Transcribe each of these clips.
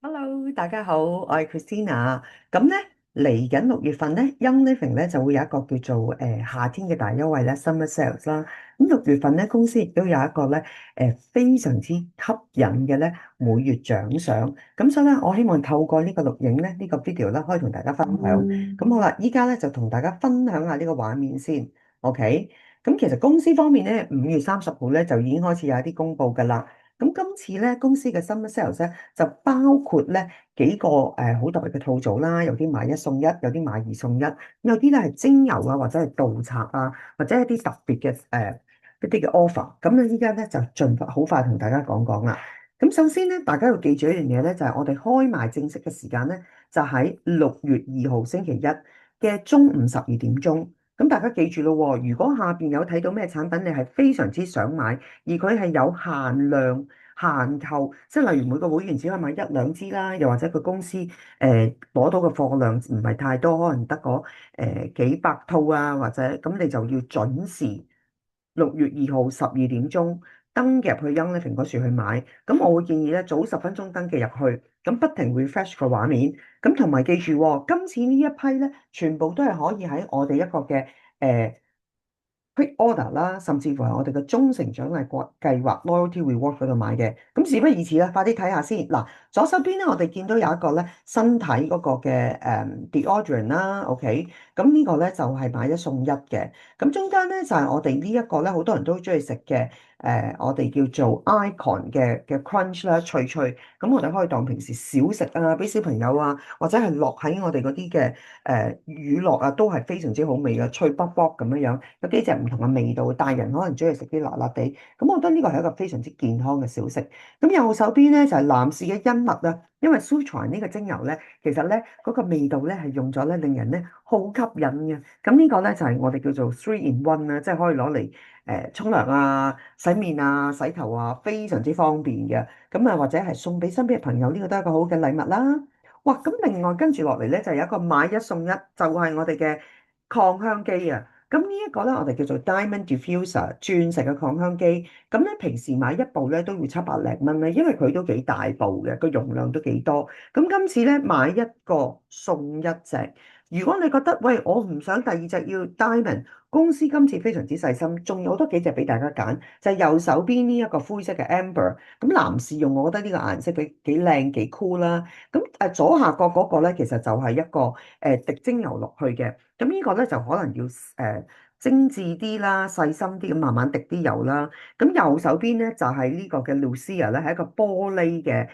Hello，大家好，我係 Christina。咁咧嚟緊6月份咧，Young Living 咧就會有一個叫做夏天嘅大優惠咧，Summer Sales 啦。咁6月份咧，公司亦都有一個咧非常之吸引嘅咧每月獎賞。咁所以咧，我希望透過呢個錄影咧，呢個 video 咧，可以同大家分享。咁好啦，依家咧就同大家分享下呢個畫面先。OK。咁其實公司方面咧，5月30號咧就已經開始有一啲公佈㗎啦。咁今次咧公司嘅 Summer Sales 咧就包括咧幾個好特別嘅套組啦，有啲買一送一，有啲買二送一，有啲咧係精油啊，或者係盜賊啊，或者一啲特別嘅一啲嘅 offer。咁咧依家咧就盡快好快同大家講講啦。咁首先咧，大家要記住一樣嘢咧，就係我哋開賣正式嘅時間咧，就喺6月2號星期一嘅中午12點鐘。咁大家記住咯喎，如果下邊有睇到咩產品，你係非常之想買，而佢係有限量限購，即係例如每個會員只可以買一兩支啦，又或者佢公司攞到嘅貨量唔係太多，可能得個幾百套啊，或者咁你就要準時6月2號12點鐘登入去 Young Living 嗰處去買。咁我會建議咧早10分鐘登記入去，咁不停 refresh 個畫面。咁同埋記住喎，今次呢一批咧，全部都係可以喺我哋一個嘅quick order 啦，甚至乎係我哋嘅忠誠獎勵計劃 loyalty reward 嗰度買嘅。咁事不宜遲啦，快啲睇下先。嗱，左手邊咧，我哋見到有一個咧身體嗰個嘅deodorant 啦，OK。咁呢個咧就係買一送一嘅。咁中間咧就係我哋呢一個咧，好多人都中意食嘅我哋叫做 icon 嘅 crunch 啦，脆脆。咁我哋可以當平時小食啊，俾小朋友啊，或者係落喺我哋嗰啲嘅乳酪啊，都係非常之好味嘅，脆卜卜咁樣樣，有幾隻唔同嘅味道。大人可能中意食啲辣辣地，咁我覺得呢個係一個非常之健康嘅小食。咁右手邊咧就係男士嘅恩物啦，因為 Sutra 呢個精油咧，其實咧嗰個味道咧係用咗咧令人咧好吸引嘅。咁呢個咧就係我哋叫做 three in one 啦，即係可以攞嚟沖涼啊、洗面啊、洗頭啊，非常之方便嘅。咁啊或者係送俾身邊嘅朋友，呢個都係一個好嘅禮物啦。哇！咁另外跟住落嚟咧，就有一個買一送一，就係我哋嘅擴香機啊。咁呢一個咧，我哋叫做 Diamond Diffuser 鑽石嘅擴香機。咁咧平時買一部咧都要700零蚊咧，因為佢都幾大部嘅，個容量都幾多。咁今次咧買一個送一隻。如果你覺得喂，我唔想第二隻要 Diamond，公司今次非常之細心，仲有好多幾隻俾大家揀，就係右手邊呢一個灰色嘅 Amber。咁男士用，我覺得呢個顏色幾靚幾 cool 啦。咁左下角嗰個咧，其實就係一個滴精油落去嘅。咁呢個咧就可能要精緻啲啦，細心啲咁慢慢滴啲油啦。咁右手邊咧就係呢個嘅 Lucia 咧，係一個玻璃嘅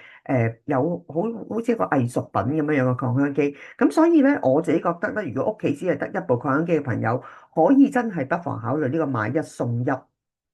有好似一個藝術品咁樣樣嘅擴香機。咁所以咧我自己覺得咧，如果屋企只係得一部擴香機嘅朋友，可以真係不妨考慮呢個買一送一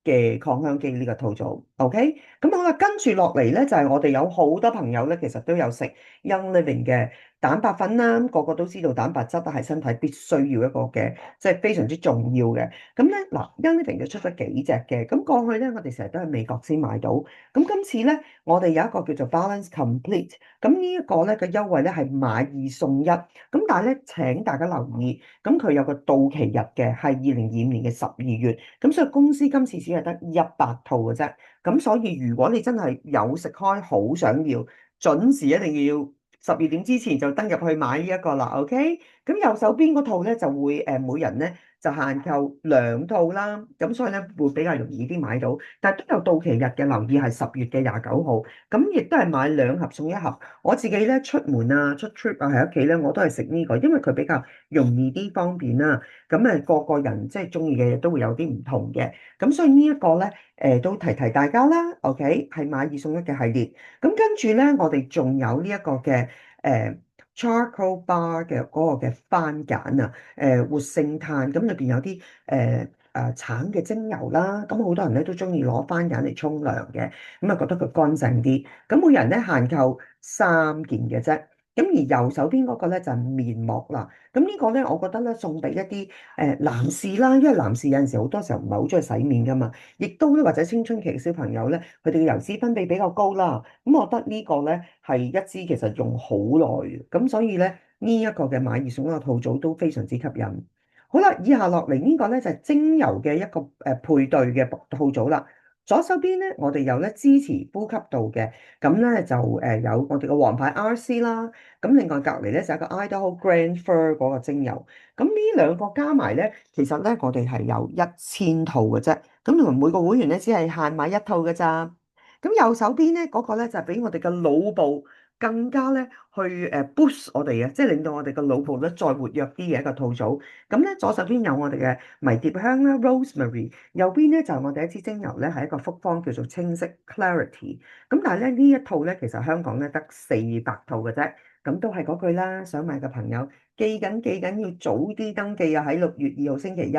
嘅擴香機呢個套組，OK？咁好啦，跟住落嚟咧就係我哋有好多朋友咧，其實都有食 Young Living 嘅蛋白粉啦，個個都知道蛋白質都係身體必須要一個嘅，即係非常之重要嘅。咁咧嗱，Young Living 就出咗幾隻嘅，咁過去咧我哋成日都喺美國先買到，咁今次咧我哋有一個叫做 Balance Complete，咁呢一個咧嘅優惠咧係買二送一，咁但係咧請大家留意，咁佢有個到期日嘅係2025年嘅12月。咁所以公司今次只係得100套嘅啫，咁所以如果你真係有食開，好想要，準時一定要12點之前就登入去買呢一個啦，OK？咁右手邊嗰套咧就會每人咧就限購2套啦，咁所以咧會比較容易啲買到，但係都有到期日嘅，留意係10月29號，咁亦都係買2盒送1盒。我自己咧出門啊、出 trip 啊喺屋企咧，我都係食呢個，因為佢比較容易啲、方便啦。咁個個人即係中意嘅嘢都會有啲唔同嘅，咁所以呢一個咧，都提提大家啦，OK，係買二送一嘅系列。咁跟住咧，我哋仲有呢一個嘅charcoal bar 嘅嗰個嘅番梘啊，活性炭，咁裏邊有啲橙嘅精油啦，咁好多人咧都中意攞番梘嚟沖涼嘅，咁啊覺得佢乾淨啲，咁每人咧限購3件嘅啫。咁而右手邊嗰個咧就係面膜啦。咁呢個咧，我覺得咧送俾一啲男士啦，因為男士有陣時好多時候唔係好中意洗面噶嘛，亦都咧或者青春期嘅小朋友咧，佢哋嘅油脂分泌比較高啦。咁我覺得呢個咧係一支其實用好耐嘅，咁所以咧呢一個嘅買二送一個套組都非常之吸引。好啦，以下落嚟呢個咧就係精油嘅一個配對嘅套組啦。左手邊咧，我哋有咧支持呼吸道嘅，咁咧就有我哋嘅王牌 RC 啦，咁另外隔離咧就係一個 Idaho Grand Fir 嗰個精油，咁呢兩個加埋咧，其實咧我哋係有1000套嘅啫，咁同埋每個會員咧只係限買一套嘅咋。咁右手邊咧嗰個咧就係俾我哋嘅腦部更加咧去boost 我哋嘅，即係令到我哋嘅腦部咧再活躍啲嘅一個套組。咁咧左手邊有我哋嘅迷迭香啦 （rosemary），右邊咧就係我哋一支精油咧係一個複方叫做清晰 （clarity）。咁但係咧呢一套咧其實香港咧得400套嘅啫。咁都係嗰句啦，想買嘅朋友記緊要早啲登記啊！喺6月2號星期一。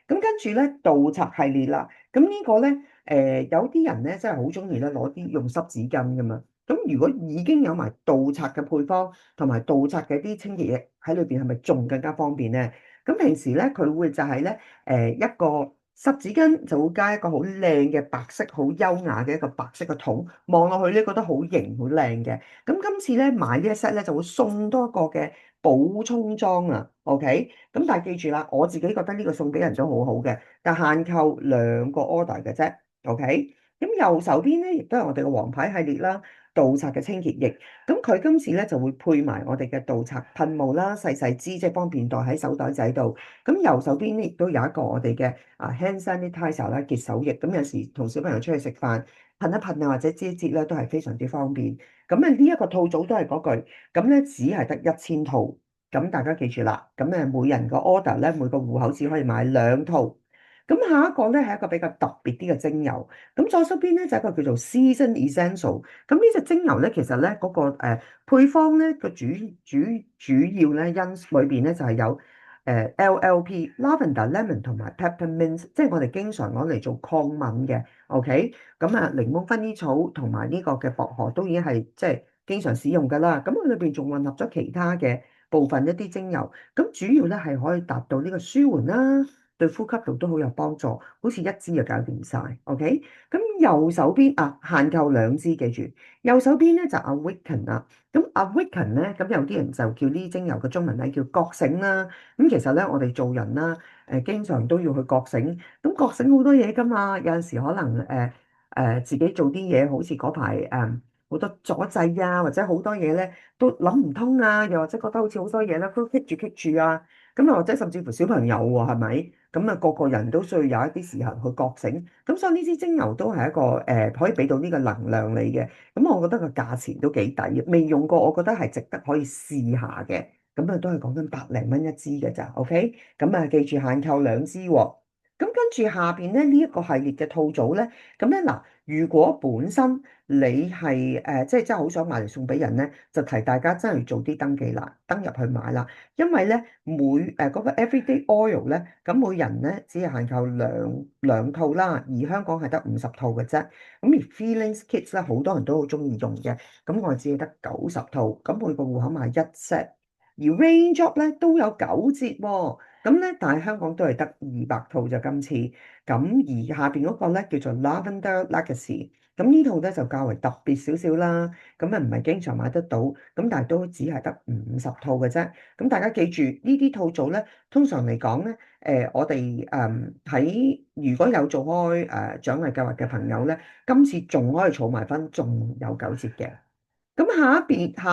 咁跟住咧，盜賊系列啦。咁呢個咧，有啲人咧真係好中意咧攞啲用濕紙巾噶嘛。咁如果已經有埋盜賊嘅配方同埋盜賊嘅啲清潔液喺裏邊，係咪仲更加方便咧？咁平時咧佢會就係咧，一個濕紙巾就會加一個好靚嘅白色、好優雅嘅一個白色嘅桶，望落去咧覺得好型、好靚嘅。咁今次咧買呢一 set 咧就會送多一個嘅補充裝啊，OK？咁但係記住啦，我自己覺得呢個送俾人都好好嘅，但限購2個 order 嘅啫，OK？咁右手邊咧亦都係我哋嘅王牌系列啦，盜賊嘅清潔液。咁佢今次咧就會配埋我哋嘅盜賊噴霧啦，細細支，即係方便袋喺手袋仔度。咁右手邊咧亦都有一個我哋嘅hand sanitizer 啦，潔手液。咁有時同小朋友出去食飯噴一噴啊，或者擠一擠咧都係非常之方便。咁啊呢一個套組都係嗰句，咁咧只係得1000套。咁大家記住啦，咁每人個 order 咧，每個戶口只可以買2套。咁下一個咧係一個比較特別啲嘅精油，咁左手邊咧就係一個叫做 Season Essential。咁呢隻精油咧，其實咧嗰個配方咧個主主要咧因裏邊咧就係有LLP、Lavender、Lemon 同埋 Peppermint，即係我哋經常攞嚟做抗敏嘅。OK，咁檸檬薰衣草同埋呢個嘅薄荷都已經係即係經常使用㗎啦。咁佢裏邊仲混合咗其他嘅部分一啲精油，咁主要咧係可以達到呢個舒緩啦，對呼吸道都好有幫助，好似一支就搞掂晒。OK，咁右手邊限購2支，記住右手邊咧就 Awaken 啦。咁 Awaken 咧，咁有啲人就叫呢精油嘅中文名叫覺醒啦。咁其實咧，我哋做人啦，經常都要去覺醒。咁覺醒好多嘢噶嘛，有陣時可能自己做啲嘢，好似嗰排好多阻滯啊，或者好多嘢咧都諗唔通啊，又或者覺得好似好多嘢咧都棘住啊，咁啊或者甚至乎小朋友喎，係咪？咁啊個個人都需要有一啲時候去覺醒，咁所以呢支精油都係一個可以俾到呢個能量你嘅，咁我覺得個價錢都幾抵，未用過，我覺得係值得可以試下嘅，咁啊都係講緊100零蚊一支嘅咋，OK？咁啊記住限購2支喎。咁跟住下邊咧呢一個系列嘅套組咧，咁咧嗱，如果本身你係即係真係好想買嚟送俾人咧，就提大家真係做啲登記啦，登入去買啦，因為咧嗰個 Everyday Oil 咧，咁每人咧只係限購兩套啦，而香港係得50套嘅啫。咁而 Feelings Kits 咧，好多人都好中意用嘅，咁我只係得90套，咁每個戶口買一 set，而 Range Up 咧都有9折喎。咁咧，但係香港都係得200套就今次。咁而下邊嗰個咧叫做 Lavender Legacy，咁呢套咧就較為特別少少啦。咁啊唔係經常買得到，咁但係都只係得50套嘅啫。咁大家記住呢啲套組咧，通常嚟講咧，我哋喺如果有做開獎勵計劃嘅朋友咧，今次仲可以儲埋分，仲有9折嘅。咁下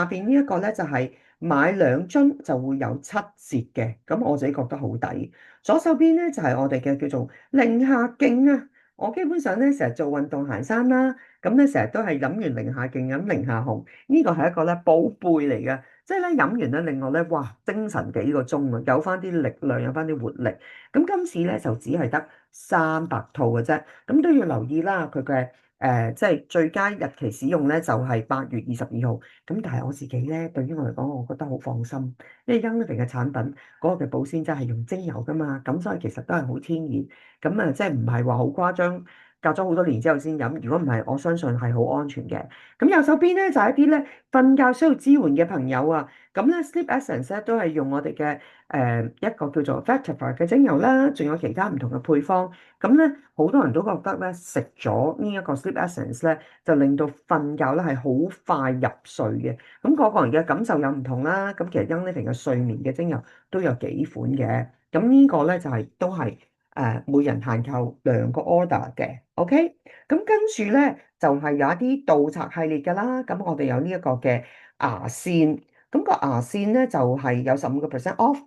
邊呢一個咧就係買2樽就會有7折嘅，咁我自己覺得好抵。左手邊咧就係我哋嘅叫做零下勁啊！我基本上咧成日做運動行山啦，咁咧成日都係飲完零下勁飲零下紅，呢個係一個咧寶貝嚟嘅，即係咧飲完咧令我咧哇精神幾個鐘啊，有翻啲力量，有翻啲活力。咁今次咧就只係得300套嘅啫，咁都要留意啦，佢嘅。即係最佳日期使用咧，就係8月22號。咁但係我自己咧，對於我嚟講，我覺得好放心，因為 Young Living 嘅產品嗰個嘅保鮮劑係用精油噶嘛，咁所以其實都係好天然。咁即係唔係話好誇張，隔咗好多年之後先飲。如果唔係，我相信係好安全嘅。咁右手邊咧就係一啲咧瞓覺需要支援嘅朋友啊。咁咧 Sleep Essence 咧都係用我哋嘅一個叫做 Vetiver 嘅精油啦，仲有其他唔同嘅配方。咁咧，好多人都覺得咧，食咗呢一個 Sleep Essence 咧，就令到瞓覺咧係好快入睡嘅。咁個個人嘅感受有唔同啦。咁其實 Young Living 嘅睡眠嘅精油都有幾款嘅。咁呢個咧就係都係每人限購2個 order 嘅，OK。咁跟住咧就係、有一啲盜賊系列㗎啦。咁我哋有呢一個嘅牙線，咁個牙線咧就係、有15% off。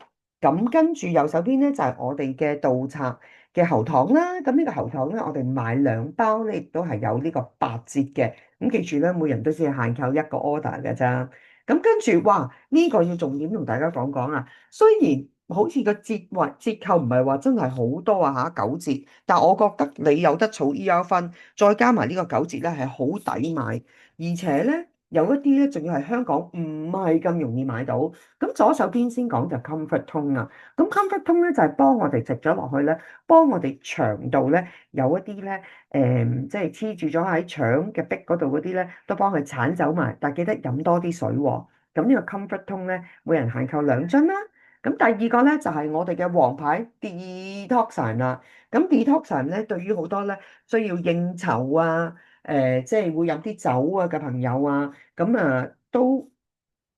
咁跟住右手邊咧就係、我哋嘅盜賊嘅喉糖啦。咁呢個喉糖咧，我哋買2包咧，亦都係有呢個8折嘅。咁記住咧，每人都只係限購1個 order 㗎咋。咁跟住，哇！呢個要重點同大家講講啊。雖然好似個折扣唔係話真係好多啊嚇9折，但我覺得你有得儲 ER 分，再加埋呢個9折咧係好抵買，而且咧有一啲咧仲要係香港唔係咁容易買到。咁左手邊先講就 Comfort Tone 啦。咁 Comfort Tone 咧就係幫我哋植咗落去咧，幫我哋腸道咧有一啲咧即係黐住咗喺腸嘅壁嗰度嗰啲咧，都幫佢剷走埋。但係記得飲多啲水喎。咁呢個 Comfort Tone 咧，每人限購2樽啦。咁第二個咧就係我哋嘅王牌 Detoxin 啦。咁 Detoxin 咧對於好多咧需要應酬啊，即係會飲啲酒啊嘅朋友啊，咁都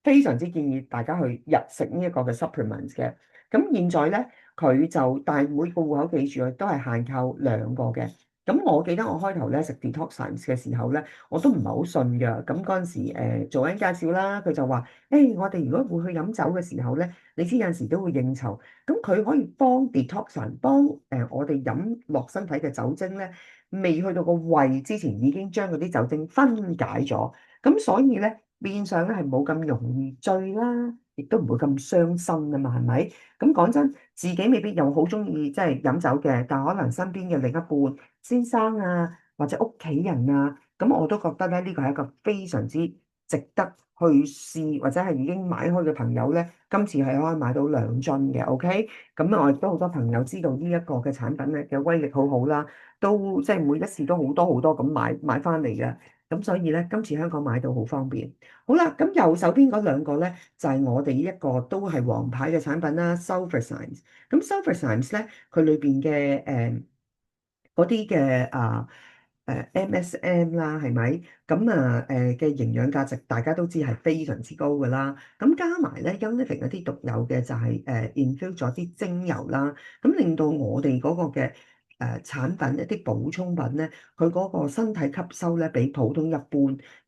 非常之建議大家去日食呢一個嘅 supplements 嘅。咁現在咧佢就但係每個戶口記住佢都係限購2個嘅。咁我記得我開頭咧食 Detoxin 嘅時候咧，我都唔係好信㗎。咁嗰陣時做緊介紹啦，佢就話：我哋如果會去飲酒嘅時候咧，你知有陣時都會應酬，咁佢可以幫 detoxin，幫我哋飲落身體嘅酒精咧，未去到個胃之前已經將嗰啲酒精分解咗，咁所以咧變相咧係冇咁容易醉啦，亦都唔會咁傷身啊嘛，係咪？咁講真，自己未必又好中意即係飲酒嘅，但可能身邊嘅另一半、先生啊或者屋企人啊，咁我都覺得咧呢個係一個非常之值得去試或者係已經買開嘅朋友咧，今次係可以買到2樽嘅，OK？咁我亦都好多朋友知道呢一個嘅產品咧嘅威力好好啦，都即係每一次都好多好多咁買翻嚟嘅，咁所以咧今次香港買到好方便。好啦，咁右手邊嗰2個咧就係我哋呢一個都係王牌嘅產品啦，Sulfurzymes。咁 Sulfurzymes 咧佢裏邊嘅嗰啲嘅MSM 啦，係咪？咁嘅營養價值大家都知係非常之高㗎啦。咁加埋咧 Young Living 一啲獨有嘅就係infuse 咗啲精油啦，咁令到我哋嗰個嘅產品一啲補充品咧，佢嗰個身體吸收咧比普通一般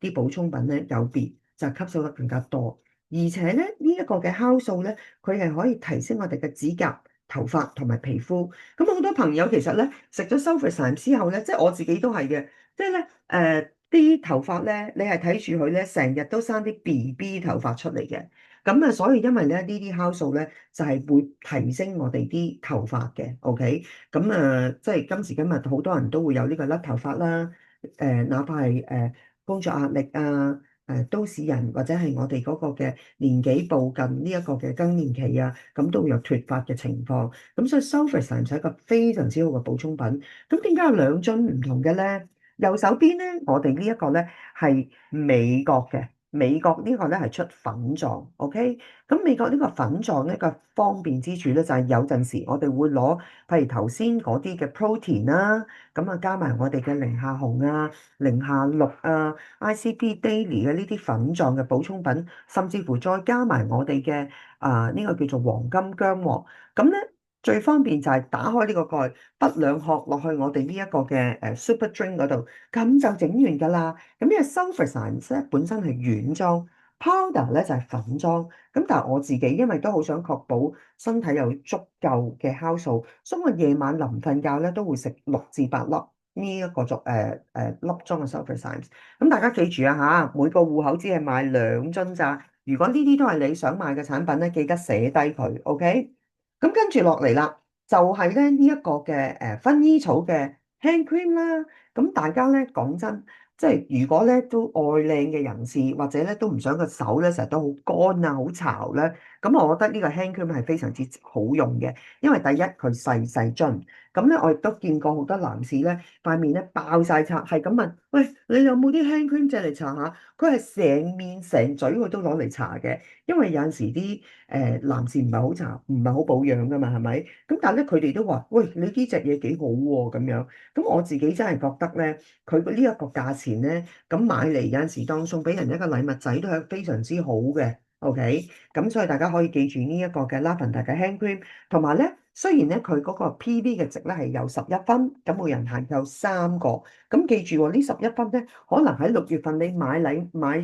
啲補充品咧有別，就係吸收得更加多。而且咧呢一個嘅酵素咧，佢係可以提升我哋嘅指甲、頭髮同埋皮膚。咁好多朋友其實咧食咗 Sulfurzyme 之後咧，即係我自己都係嘅，即係咧啲頭髮咧，你係睇住佢咧，成日都生啲 BB 頭髮出嚟嘅。咁所以因為咧呢啲酵素咧就係會提升我哋啲頭髮嘅，OK？咁即係今時今日好多人都會有呢個甩頭髮啦，哪怕係工作壓力啊。都市人或者係我哋嗰個嘅年紀步近呢一個嘅更年期啊，咁都會有脫髮嘅情況。咁所以 Sulfurzyme 係一個非常之好嘅補充品。咁點解有2樽唔同嘅咧？右手邊咧，我哋呢一個咧係美國嘅，美國呢個咧係出粉狀，OK？咁美國呢個粉狀呢個方便之處咧就係有陣時我哋會攞，譬如頭先嗰啲嘅 protein 啦，咁加埋我哋嘅零下紅啊、零下綠啊、ICP Daily 嘅呢啲粉狀嘅補充品，甚至乎再加埋我哋嘅呢個叫做黃金薑黃，咁咧。最方便就係打開呢個蓋，滗2殼落去我哋呢一個嘅Super Drink 嗰度，咁就整完㗎啦。咁呢個 Sulfurzyme 咧本身係軟裝，powder 咧就係粉裝。咁但係我自己因為都好想確保身體有足夠嘅酵素，所以我夜晚臨瞓覺咧都會食6至8粒呢一個粒裝嘅 Sulfurzyme。咁大家記住啊嚇，每個戶口只係買2樽咋。如果呢啲都係你想買嘅產品咧，記得寫低佢，OK？咁跟住落嚟啦，就係咧呢一個嘅薰衣草嘅 hand cream 啦。咁大家咧講真，即係如果咧都愛靚嘅人士，或者咧都唔想個手咧成日都好乾啊、好潮咧，咁我覺得呢個 hand cream 係非常之好用嘅。因為第一佢細細樽，咁咧我亦都見過好多男士咧塊面咧爆晒拆，係咁問：喂，你有冇啲 hand cream 借嚟搽下？佢係成面成嘴佢都攞嚟搽嘅，因為有陣時啲男士唔係好搽，唔係好保養噶嘛，係咪？咁但係咧，佢哋都話：喂，你呢隻嘢幾好喎咁樣。咁我自己真係覺得咧，佢呢一個價錢咧，咁買嚟有陣時當送俾人一個禮物仔都係非常之好嘅。OK，咁所以大家可以記住呢一個嘅 Lavender 嘅 hand cream，同埋咧雖然咧佢嗰個 PV 嘅值咧係有11分，咁每人限購3個。咁記住喎，呢11分咧，可能喺6月份你買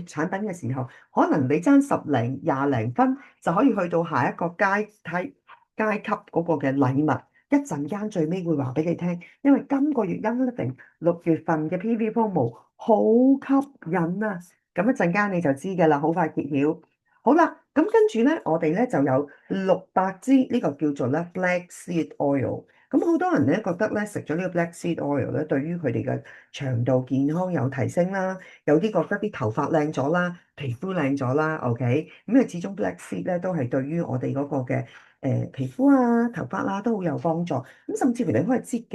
產品嘅時候，可能你爭10零20零分就可以去到下一個階級嗰個嘅禮物。一陣間最尾會話俾你聽，因為今個月因一定6月份嘅 PV promo 好吸引啊！咁一陣間你就知㗎啦，好快揭曉。好啦，咁跟住咧，我哋咧就有600支呢個叫做咧 Black Seed Oil。咁好多人咧覺得咧食咗呢個 Black Seed Oil 咧，對於佢哋嘅腸道健康有提升啦，有啲覺得啲頭髮靚咗啦，皮膚靚咗啦。OK，咁啊始終 Black Seed 咧都係對於我哋嗰個嘅皮膚啊、頭髮啊都好有幫助。咁甚至乎你可以擠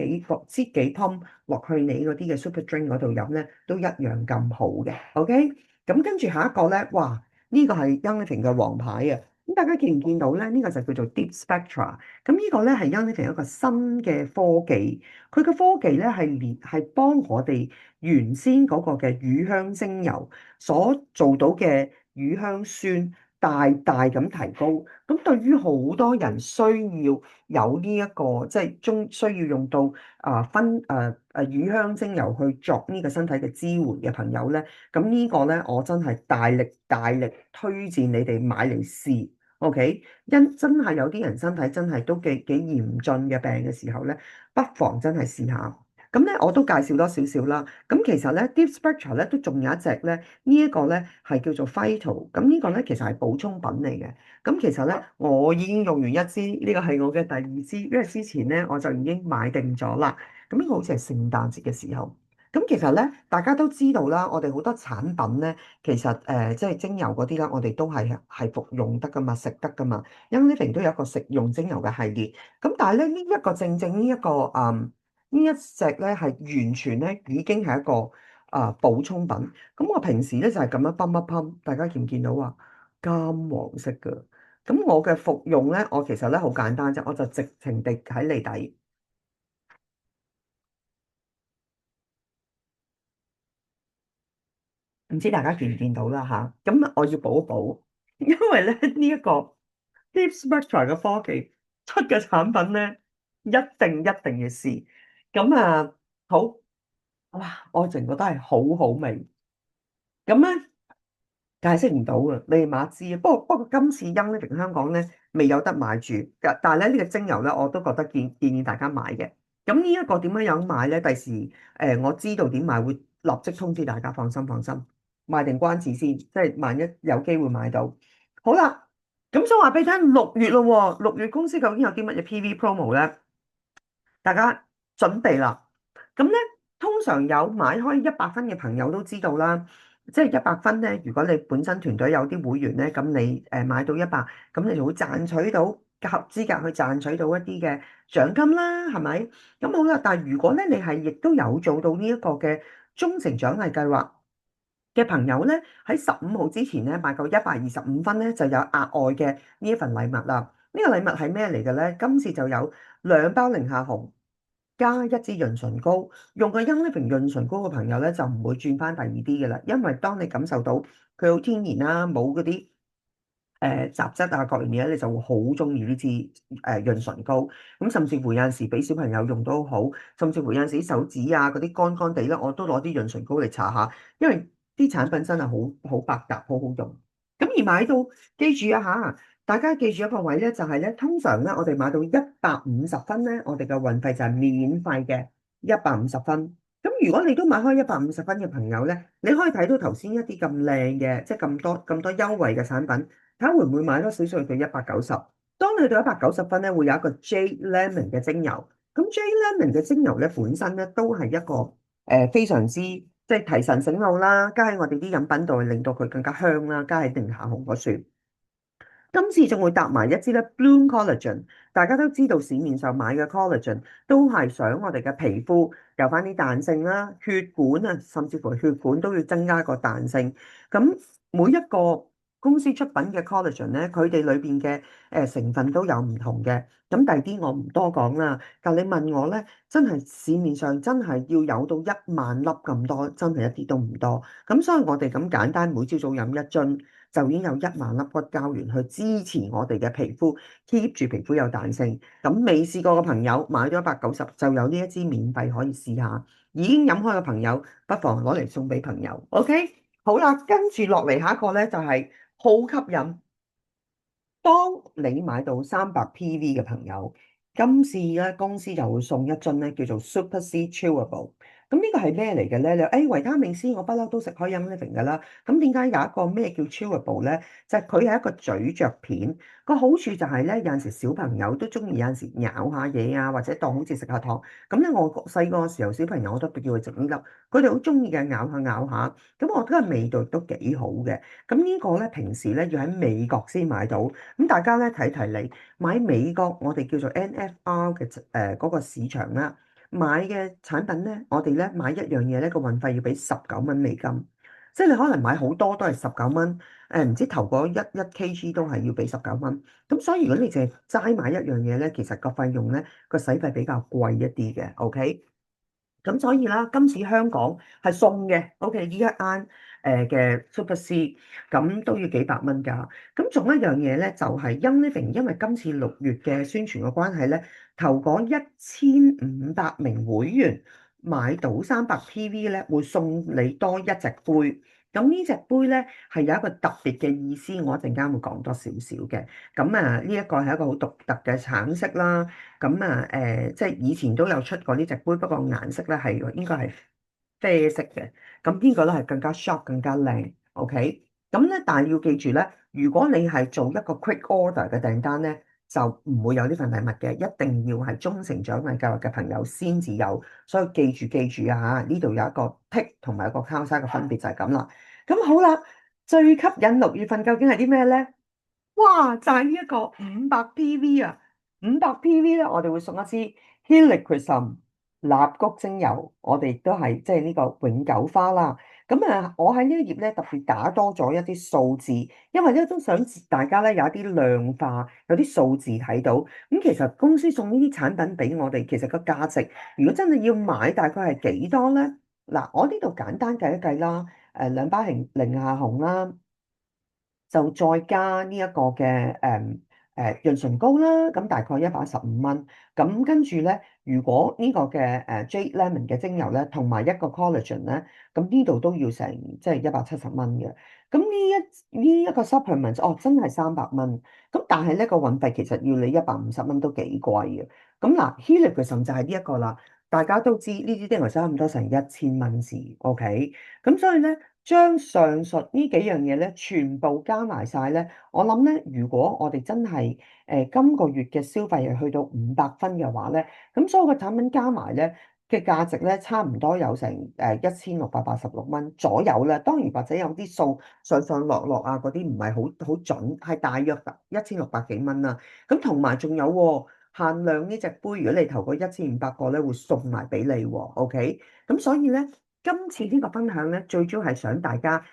幾泵落去你嗰啲嘅 Super Drink 嗰度飲咧，都一樣咁好嘅。OK，咁跟住下一個咧，哇！呢個係 Young Living 嘅王牌啊！咁大家見唔見到咧？呢個就叫做 Deep Spectra。咁呢個咧係 Young Living 一個新嘅科技，佢嘅科技咧係幫我哋原先嗰個嘅乳香精油所做到嘅乳香酸大大咁提高。咁對於好多人需要有呢一個即係需要用到乳香精油去作呢個身體嘅支援嘅朋友咧。咁呢個呢，我真係大力推薦你哋買嚟試，OK？因真係有啲人身體真係都幾嚴峻嘅病嘅時候呢，不妨真係試下。咁呢，我都介紹多少少啦。咁其實呢 Deep Spectra 呢都仲有一隻呢，呢一個呢係叫做 Phyto。咁呢個呢其實係補充品嚟嘅。咁其實呢，我已經用完一支，呢個係我嘅第二支，因為之前呢我就已經買定咗啦。咁呢個好似係聖誕節嘅時候。咁其實咧，大家都知道啦，我哋好多產品咧，其實即係精油嗰啲啦，我哋都係服用得噶嘛，食得噶嘛。Young Living 都有一個食用精油嘅系列。咁但係咧，呢一個正正呢一個呢一隻咧係完全咧已經係一個補充品。咁我平時咧就係咁樣泵一泵，大家見唔見到啊？金黃色嘅。咁我嘅服用咧，我其實咧好簡單啫，我就直情滴喺脷底。唔知大家見唔見到啦吓，咁我要補一補，因為咧呢一個 Deep Spectra 嘅科技出嘅產品咧，一定要試。咁啊，好，哇！我淨覺得係好好味。咁咧解釋唔到啊，你哋馬知啊。不過今次 Young Living 香港咧未有得買住，但係咧呢個精油咧我都覺得建議大家買嘅。咁呢一個點樣樣買咧？第時我知道點買，會立即通知大家，放心，賣定關子先，即係萬一有機會買到。好啦，咁想話俾你聽，6月咯喎，6月公司究竟有啲乜嘢 PV promo 咧？大家準備啦。咁咧，通常有買開100分嘅朋友都知道啦，即係100分咧。如果你本身團隊有啲會員咧，咁你買到100，咁你就會賺取到合資格去賺取到一啲嘅獎金啦，係咪？咁好啦，但係如果咧你係亦都有做到呢一個嘅忠誠獎勵計劃嘅朋友咧，喺15號之前咧買夠125分咧，就有額外嘅呢一份禮物啦。呢個禮物係咩嚟嘅咧？今次就有2包寧夏紅加一支潤唇膏。用過 Young Living 潤唇膏嘅朋友咧，就唔會轉翻第二啲嘅啦，因為當你感受到佢好天然啦，冇嗰啲雜質啊各樣嘢咧，你就會好中意呢支潤唇膏。咁甚至乎有陣時俾小朋友用都好，甚至乎有陣時手指啊嗰啲乾乾地咧，我都攞啲潤唇膏嚟搽下，因為啲產品真係好百搭，好好用。咁而買到，記住啊嚇，大家記住一個位咧，就係咧，通常咧我哋買到150分咧，我哋嘅運費就係免費嘅150分。咁如果你都買開150分嘅朋友咧，你可以睇到頭先一啲咁靚嘅，即係咁多優惠嘅產品，睇下會唔會買多少少去到190。當你到190分咧，會有一個 J Lemon 嘅精油。咁 J Lemon 嘅精油咧，本身咧都係一個非常之即係提神醒腦啦，加喺我哋啲飲品度，令到佢更加香啦，加喺寧夏紅果樹。今次仲會搭埋一支咧 Bloom Collagen。大家都知道市面上買嘅 collagen 都係想我哋嘅皮膚有翻啲彈性啦，血管啊，甚至乎血管都要增加個彈性。咁每一個公司出品嘅 collagen 咧，佢哋裏邊嘅成分都有唔同嘅。咁第二啲我唔多講啦。但你問我咧，真係市面上真係要有到1萬粒咁多，真係一啲都唔多。咁所以我哋咁簡單，每朝早飲一樽，就已經有1萬粒骨膠原去支持我哋嘅皮膚，keep 住皮膚有彈性。咁未試過嘅朋友買咗190就有呢一支免費可以試下。已經飲開嘅朋友，不妨攞嚟送俾朋友。OK，好啦，跟住落嚟下一個咧就係好吸引。當你買到300 PV 嘅朋友，今次咧公司就會送一樽咧叫做 Super C Chewable。咁呢個係咩嚟嘅咧？你話維他命 C 我不嬲都食開 Young Living 噶啦。咁點解有一個咩叫 Chewable 咧？就係佢係一個咀嚼片。個好處就係咧，有陣時小朋友都中意有陣時咬下嘢啊，或者當好似食下糖。咁咧我細個嘅時候，小朋友我都叫佢食呢粒，佢哋好中意嘅，咬下咬下。咁我覺得味道都幾好嘅。咁呢個咧平時咧要喺美國先買到。咁大家咧睇睇你買美國我哋叫做 NFR 嘅嗰個市場啦，買嘅產品咧，我哋咧買一樣嘢咧個運費要俾19蚊美金，即係你可能買好多都係19蚊，唔知頭嗰一 kg 都係要俾19蚊。咁所以如果你淨係齋買一樣嘢咧，其實個費用咧個使費比較貴一啲嘅，OK？咁所以啦，今次香港係送嘅，OK 呢一啱嘅 Super C，咁都要幾百蚊㗎。咁仲有一樣嘢咧，就係 Young Living，因為今次6月嘅宣傳嘅關係咧，頭嗰1500名會員買到300 PV咧，會送你多一隻杯。咁呢隻杯咧係有一個特別嘅意思，我一陣間會講多少少嘅。咁啊，呢一個係一個好獨特嘅橙色啦。咁啊，即係以前都有出過呢隻杯，不過顏色咧係應該係啡色嘅。咁呢個咧係更加 sharp、更加靚。OK，咁咧，但係要記住咧，如果你係做一個 quick order 嘅訂單咧，就唔會有呢份禮物嘅，一定要係忠誠獎勵計劃嘅朋友先至有。所以記住啊嚇，呢度有一個 tick 同埋一個交叉嘅分別就係咁啦。咁好啦，最吸引6月份究竟係啲咩咧？哇！就係呢一個500 PV 啊，500 PV 咧，我哋會送一支 Helichrysum 蠟菊精油，我哋都係即係呢個永久花啦。咁啊，我喺呢一頁咧特別打多咗一啲數字，因為咧都想大家咧有一啲量化，有啲數字睇到。咁其實公司送呢啲產品俾我哋，其實個價值，如果真係要買，大概係幾多咧？嗱，我呢度簡單計一計啦，2包寧夏紅啦。就再加呢一個嘅潤唇膏啦，咁大概115蚊。咁跟住咧，如果呢個嘅Jade Lemon 嘅精油咧，同埋一個 collagen 咧，咁呢度都要成即係170蚊嘅。咁呢一個 supplement 哦，真係300蚊。咁但係呢個運費其實要你150蚊都幾貴嘅。咁嗱 Helix 嘅甚至係呢一個啦，大家都知呢啲精油差唔多成1000蚊字，OK？咁所以咧。將上述呢幾樣嘢咧，全部加埋晒咧，我諗咧，如果我哋真係今個月嘅消費係去到500分嘅話咧，咁所有嘅產品加埋咧嘅價值咧，差唔多有成1686蚊左右啦。當然或者有啲數上上落落啊，嗰啲唔係好準，係大約1600幾蚊啦。咁同埋仲有喎限量呢隻杯，如果你投個1500個咧，會送埋俾你喎。OK，咁所以咧。今次呢個分享咧，最主要係想大家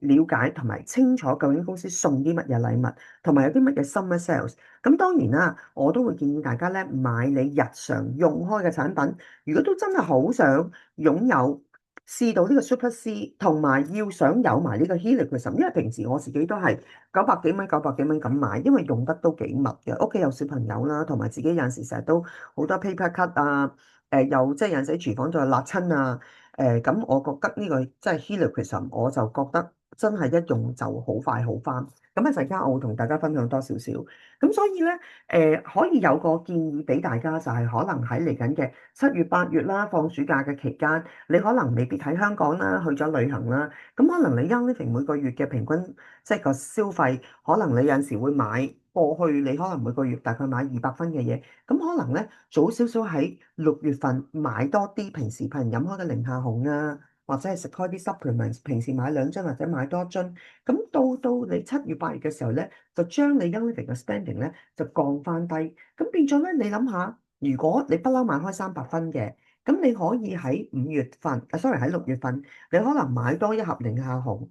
了解同埋清楚究竟公司送啲乜嘢禮物，同埋有啲乜嘢 summer sales。咁當然啦，我都會建議大家咧買你日常用開嘅產品。如果都真係好想擁有試到呢個 Super C，同埋要想有埋呢個 Helichrysum，因為平時我自己都係900幾蚊、900幾蚊咁買，因為用得都幾密嘅。屋企有小朋友啦，同埋自己有陣時成日都好多 paper cut 啊，又即係有陣時喺廚房度辣親啊。咁我覺得呢個即係 Helichrysum，我就覺得真係一用就好快好返。咁一陣間我會同大家分享多少少。咁所以咧，可以有個建議俾大家，就係可能喺嚟緊嘅7月、8月啦，放暑假嘅期間，你可能未必喺香港啦，去咗旅行啦。咁可能你 Young Living 每個月嘅平均即係個消費，可能你有陣時會買過去，你可能每個月大概買200分嘅嘢。咁可能咧早少少喺6月份買多啲平時朋友飲開嘅寧夏紅啊，或者係食開啲 supplements，平時買2樽或者買多樽。咁到你7月、8月嘅時候咧，就將你 Young Living 嘅 spending 咧就降翻低。咁變咗咧，你諗下，如果你不嬲買開300分嘅，咁你可以喺5月份，sorry 喺6月份，你可能買多一盒寧夏紅。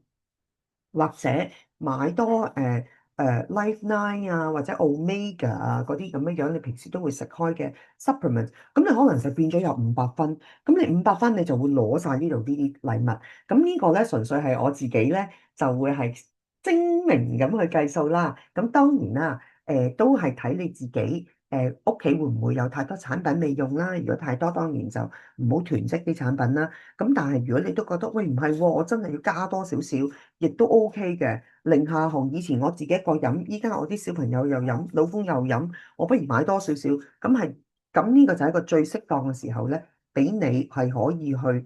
或者買多Life Line 啊，或者 Omega 啊嗰啲咁樣樣，你平時都會食開嘅 supplement，咁你可能就變咗有500分，咁你500分你就會攞晒呢度呢啲禮物，咁呢個咧純粹係我自己咧就會係精明咁去計數啦，咁當然啦，都係睇你自己。屋企會唔會有太多產品未用啦？如果太多，當然就唔好囤積啲產品啦。咁但係如果你都覺得喂唔係喎，我真係要加多少少，亦都 OK 嘅。零下紅，以前我自己一個飲，依家我啲小朋友又飲，老公又飲，我不如買多少少。咁呢個就係一個最適當嘅時候咧，俾你係可以去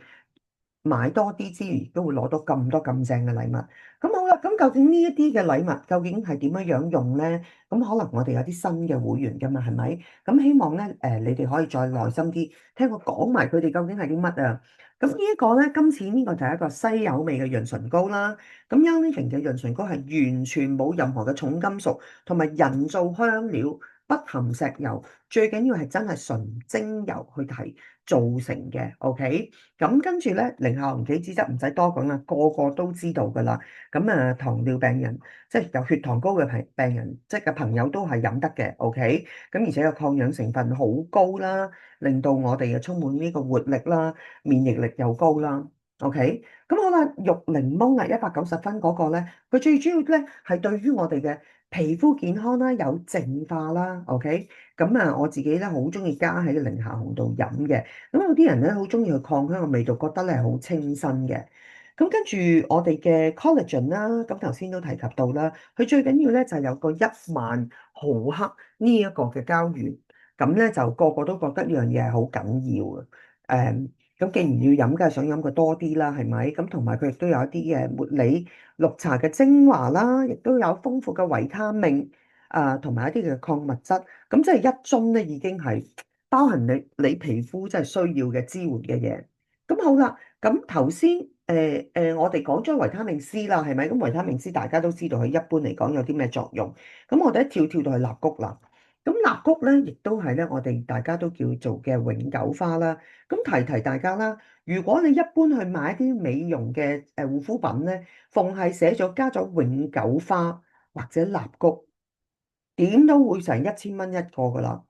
買多啲之餘，都會攞到咁多咁正嘅禮物。咁好啦，咁究竟呢一啲嘅禮物究竟係點樣樣用咧？咁可能我哋有啲新嘅會員㗎嘛，係咪？咁希望咧，你哋可以再耐心啲聽我講埋佢哋究竟係啲乜啊？咁呢一個咧，今次呢個就係一個西柚味嘅潤唇膏啦。咁 Young Living 嘅潤唇膏係完全冇任何嘅重金屬同埋人造香料，不含石油，最緊要係真係純精油去提造成嘅。OK，咁跟住咧，零下紅幾脂質唔使多講啦，個個都知道㗎啦。咁啊，糖尿病人即係有血糖高嘅病人，即係嘅朋友都係飲得嘅。OK，咁而且個抗氧成分好高啦，令到我哋啊充滿呢個活力啦，免疫力又高啦。OK。咁好啦，玉檸檬啊，190分嗰個咧，佢最主要咧係對於我哋嘅皮膚健康啦，有淨化啦，OK。咁啊，我自己咧好中意加喺零下紅度飲嘅。咁有啲人咧好中意去擴香嘅味道，覺得咧好清新嘅。咁跟住我哋嘅 collagen 啦，咁頭先都提及到啦，佢最緊要咧就係有個10000毫克呢一個嘅膠原，咁咧就個個都覺得呢樣嘢係好緊要嘅。咁既然要飲，梗係想飲佢多啲啦，係咪？咁同埋佢亦都有一啲嘅茉莉綠茶嘅精華啦，亦都有豐富嘅維他命同埋一啲嘅礦物質。咁即係一樽咧已經係包含你皮膚真係需要嘅支援嘅嘢。咁好啦，咁頭先我哋講咗維他命 C 啦，係咪？咁維他命 C 大家都知道佢一般嚟講有啲咩作用。咁我哋一跳到去蠟菊啦。咁蠟菊咧，亦都係咧，我哋大家都叫做嘅永久花啦。咁提提大家啦，如果你一般去買啲美容嘅護膚品咧，逢係寫咗加咗永久花或者蠟菊，點都會成1000蚊一個噶啦。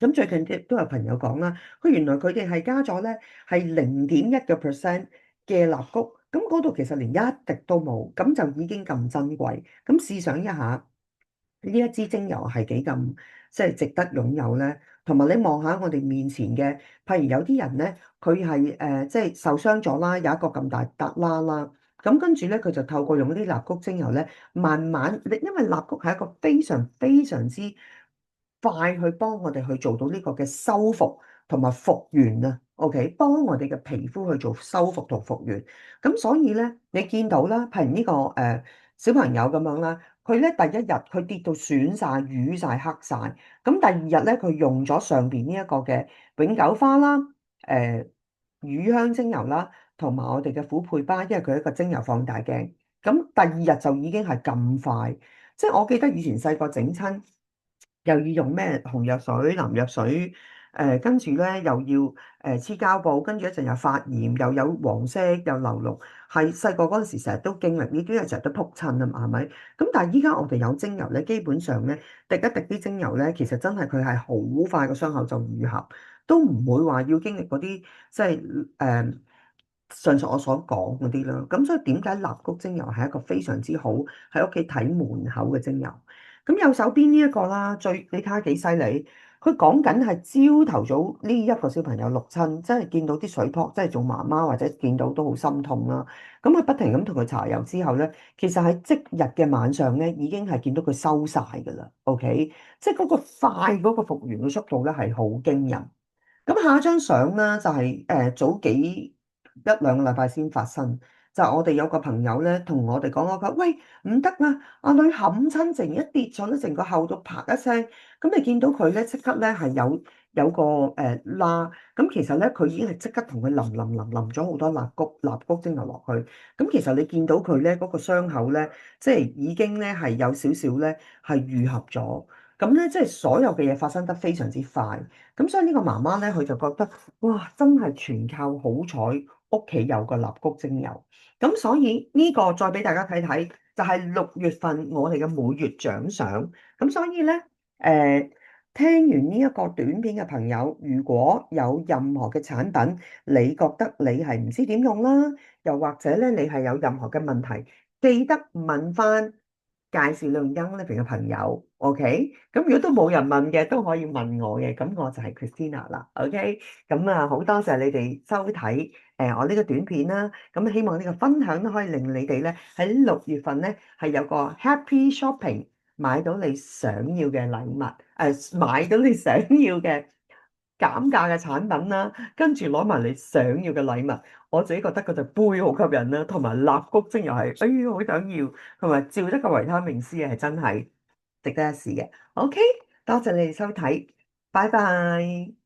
咁最近亦都有朋友講啦，原來佢哋係加咗咧係0.1%嘅蠟菊，咁嗰度其實連一滴都冇，咁就已經咁珍貴。咁試想一下。呢一支精油係幾咁即係值得擁有咧？同埋你望下我哋面前嘅，譬如有啲人咧，佢係即係受傷咗啦，有一個咁大笪啦啦，咁跟住咧佢就透過用嗰啲蠟菊精油咧，慢慢你因為蠟菊係一個非常非常之快去幫我哋去做到呢個嘅修復同埋復原啊，OK，幫我哋嘅皮膚去做修復同復原。咁所以咧，你見到啦，譬如呢個小朋友咁樣啦。佢咧第一日佢跌到損晒、瘀晒、黑晒，咁第二日咧佢用咗上邊呢一個嘅永久花啦、乳香精油啦，同埋我哋嘅虎佩巴，因為佢係一個精油放大鏡，咁第二日就已經係咁快，即係我記得以前細個整親。又要用咩紅藥水、藍藥水，跟住咧又要黐膠布，跟住一陣又發炎，又有黃色又流膿，係細個嗰陣時成日都經歷呢啲，因為成日都撲親啊嘛，係咪？咁但係依家我哋有精油咧，基本上咧滴一滴啲精油咧，其實真係佢係好快個傷口就愈合，都唔會話要經歷嗰啲即係上述我所講嗰啲啦。咁所以點解蠟菊精油係一個非常之好喺屋企睇門口嘅精油？咁右手邊呢一個啦，你睇下幾犀利。佢講緊係朝頭早呢一個小朋友淥親，真係見到啲水泡，真係做媽媽或者見到都好心痛啦。咁佢不停咁同佢搽油之後咧，其實喺即日嘅晚上咧，已經係見到佢收晒㗎啦。OK，即係嗰個快嗰個復原嘅速度咧係好驚人。咁下一張相咧就係早一兩個禮拜先發生，就係我哋有個朋友咧同我哋講，我講喂，唔得啦，阿女冚親，成一跌咗咧，成個後度啪一聲，咁你見到佢咧即刻咧係有個啦，咁其實咧佢已經係即刻同佢淋咗好多蠟菊精油落去，咁其實你見到佢咧嗰個傷口咧，即係已經咧係有少少咧係愈合咗，咁咧即係所有嘅嘢發生得非常之快。咁所以呢個媽媽咧，佢就覺得哇，真係全靠好彩屋企有個蠟燭精油。咁所以呢個再俾大家睇睇，就係6月份我哋嘅每月獎賞。咁所以呢，誒、聽完呢一個短片嘅朋友，如果有任何嘅產品，你覺得你係唔知點用啦，又或者咧你係有任何嘅問題，記得問翻介紹你用 Young Living 嘅朋友，OK？咁如果都冇人問嘅，都可以問我嘅，咁我就係 Christina 啦，OK？咁啊，好多謝你哋收睇我呢個短片啦，咁希望呢個分享都可以令你哋咧喺6月份咧係有個 Happy Shopping，買到你想要嘅禮物，買到你想要嘅減價嘅產品啦，跟住攞埋你想要嘅禮物。我自己覺得嗰隻杯好吸引啦，同埋蠟燭精又係，哎呀好想要，同埋照得個維他命 C 係真係值得一試嘅。OK，多謝你哋收睇，拜拜。